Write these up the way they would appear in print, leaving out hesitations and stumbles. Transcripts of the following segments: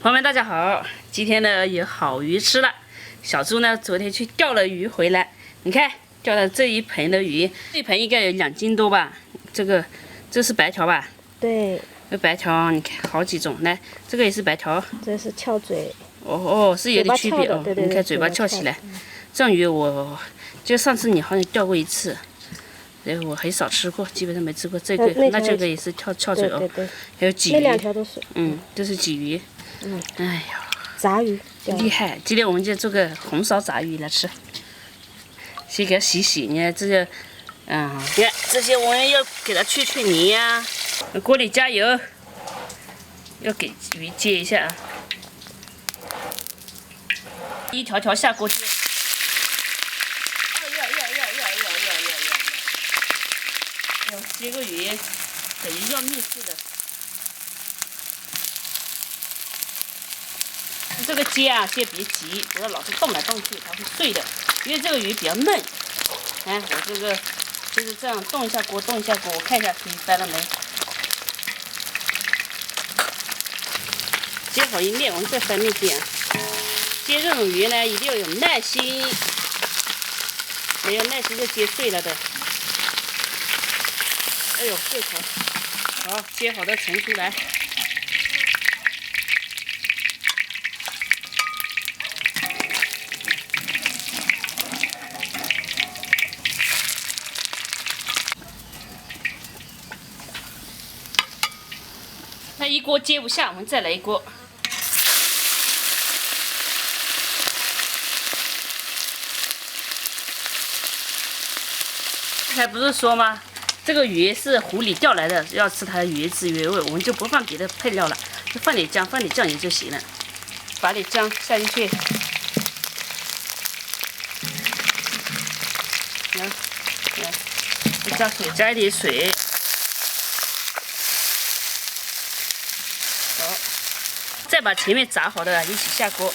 朋友们，大家好！今天呢有好鱼吃了。小猪呢昨天去钓了鱼回来，你看钓了这一盆的鱼，这一盆应该有2斤多吧？这是白条吧？对。这白条你看好几种，来，这个也是白条。这是翘嘴。哦，是有点区别哦。对对对，你看嘴巴翘起来。这种鱼我就上次你好像钓过一次，我很少吃过，基本上没吃过。这个那这个也是翘嘴哦。对对对。还有鲫鱼。那2条都是。这是鲫鱼。哎呀。杂鱼。厉害！今天我们就做个红烧杂鱼来吃。先给它洗洗，你看这个，你看这些我们要给它去泥呀。锅里加油，要给鱼接一下啊。一条条下锅接。要接个鱼，等于要命似的。这个接啊，先别急，不要老是动来动去，它会碎的。因为这个鱼比较嫩。哎，我这个就是这样动一下锅，动一下锅，我看一下可以翻了没。接好一面，我们再翻面边。接这种鱼呢，一定要有耐心，没有耐心就接碎了的。哎呦，这头好，接好的盛出来。那一锅接不下，我们再来一锅。还不是说吗？这个鱼是湖里钓来的，要吃它的原汁原味，我们就不放别的配料了，就放点姜，放点酱油就行了。把点姜下进去，加水，加一点水。好，再把前面炸好的一起下锅。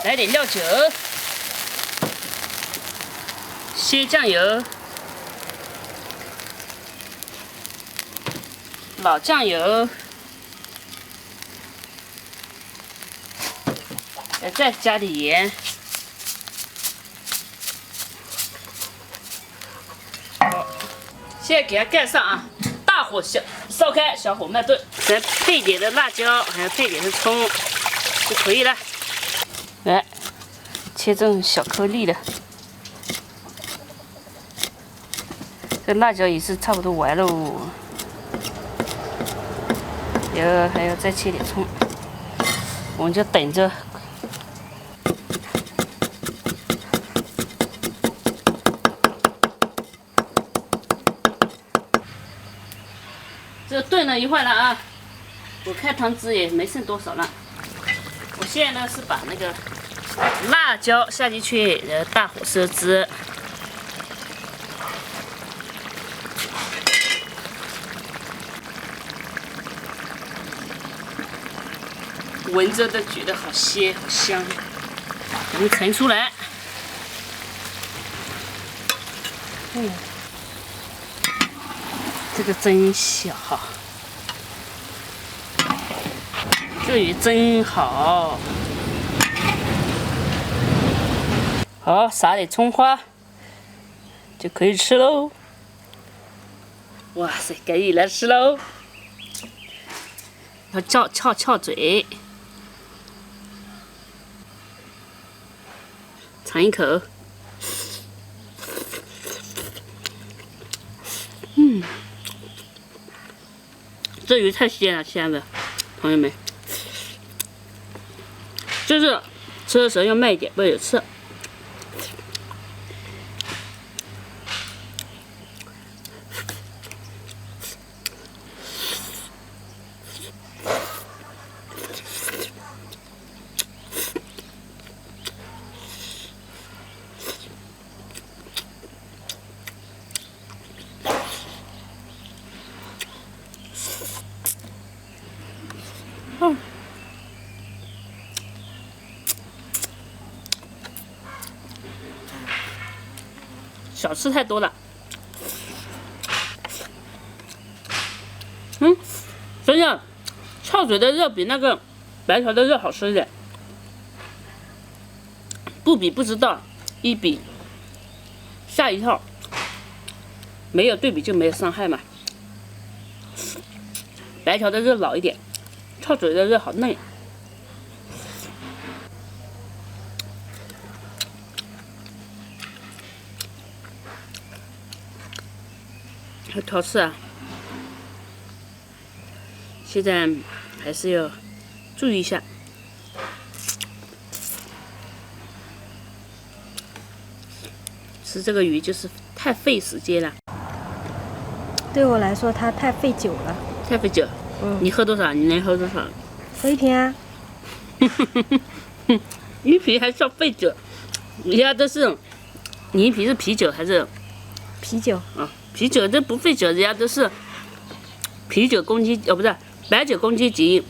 来点料酒，鲜酱油，老酱油，再加点盐。好，现在给它盖上啊，大火烧开，小火慢炖，再配点的辣椒，还要配点的葱就可以了。来，切这种小颗粒的。这辣椒也是差不多完喽。还要再切点葱，我们就等着。这炖了一会儿了啊，我看汤汁也没剩多少了。我现在呢是把那个辣椒下进去，大火收汁。闻着都觉得好鲜好香。我们盛出来。这个真小，这鱼真好。好，撒点葱花就可以吃喽。哇塞，该你来吃喽！要翘嘴，尝一口。这鱼太鲜了，亲爱的朋友们，就是吃的时候要慢一点，不然有刺。小吃太多了。真的，翘嘴的肉比那个白条的肉好吃一点。不比不知道，一比吓一跳。没有对比就没有伤害嘛。白条的肉老一点，翘嘴的肉好嫩。要挑刺啊！现在还是要注意一下。吃这个鱼就是太费时间了。对我来说，它太费酒了。太费酒。你喝多少？你能喝多少？喝一瓶啊。鱼皮还叫费酒？人家都是，你鱼皮是啤酒还是？啤酒。啊，啤酒这不费酒，人家都是啤酒公斤不是白酒公斤级，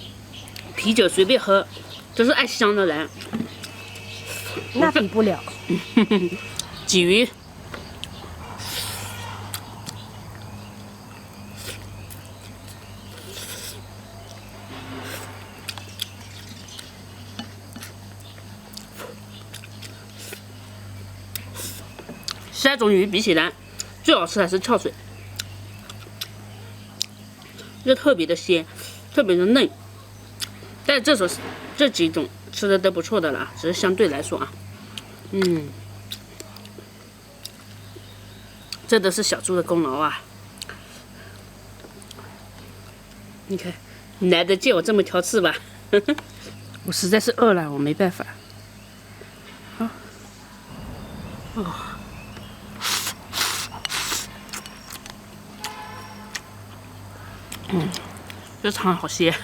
啤酒随便喝，都是爱香的人。那比不了。鲫鱼。3种鱼比起来，最好吃还是翘嘴，就特别的鲜，特别的嫩。但是这几种吃的都不错的了，只是相对来说啊，这都是小猪的功劳啊！你看，你来得见我这么挑刺吧？我实在是饿了，我没办法。好，哦。这汤好鲜。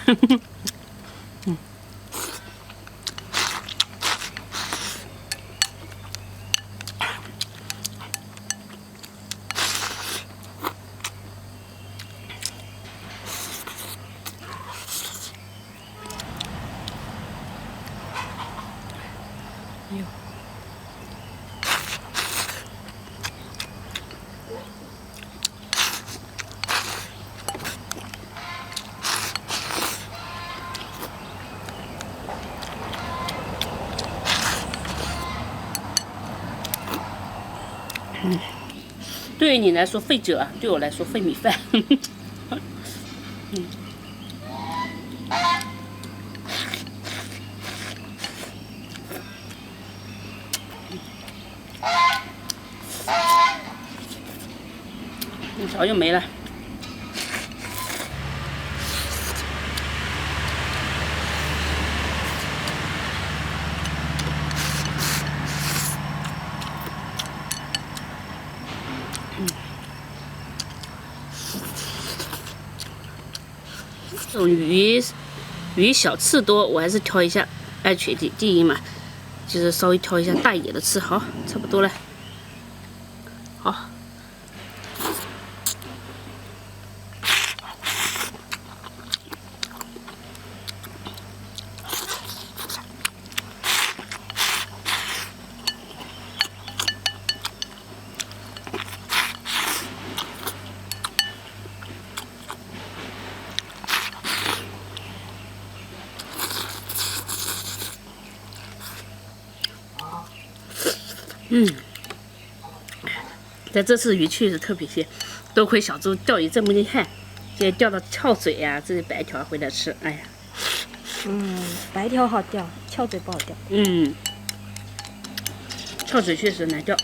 对于你来说费酒啊，对我来说费米饭。一勺又没了。这种鱼小刺多，我还是挑一下安全第一嘛，就是稍微挑一下大一点的刺。好，差不多了。好。但这次鱼确实特别鲜，多亏小猪钓鱼这么厉害，现在钓到翘嘴呀，这些白条回来吃，哎呀。白条好钓，翘嘴不好钓。翘嘴确实难钓，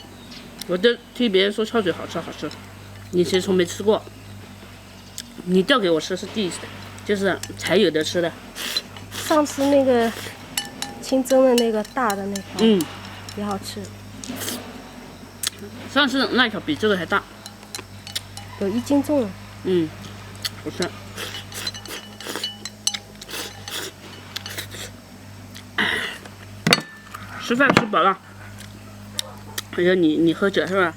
我都听别人说翘嘴好吃好吃，你其实从没吃过。你钓给我吃是第一次，就是才有的吃的。上次那个清蒸的那个大的那条，也好吃。上次那条比这个还大，有1斤重。不是。吃饭吃饱了，我觉得你喝酒是吧？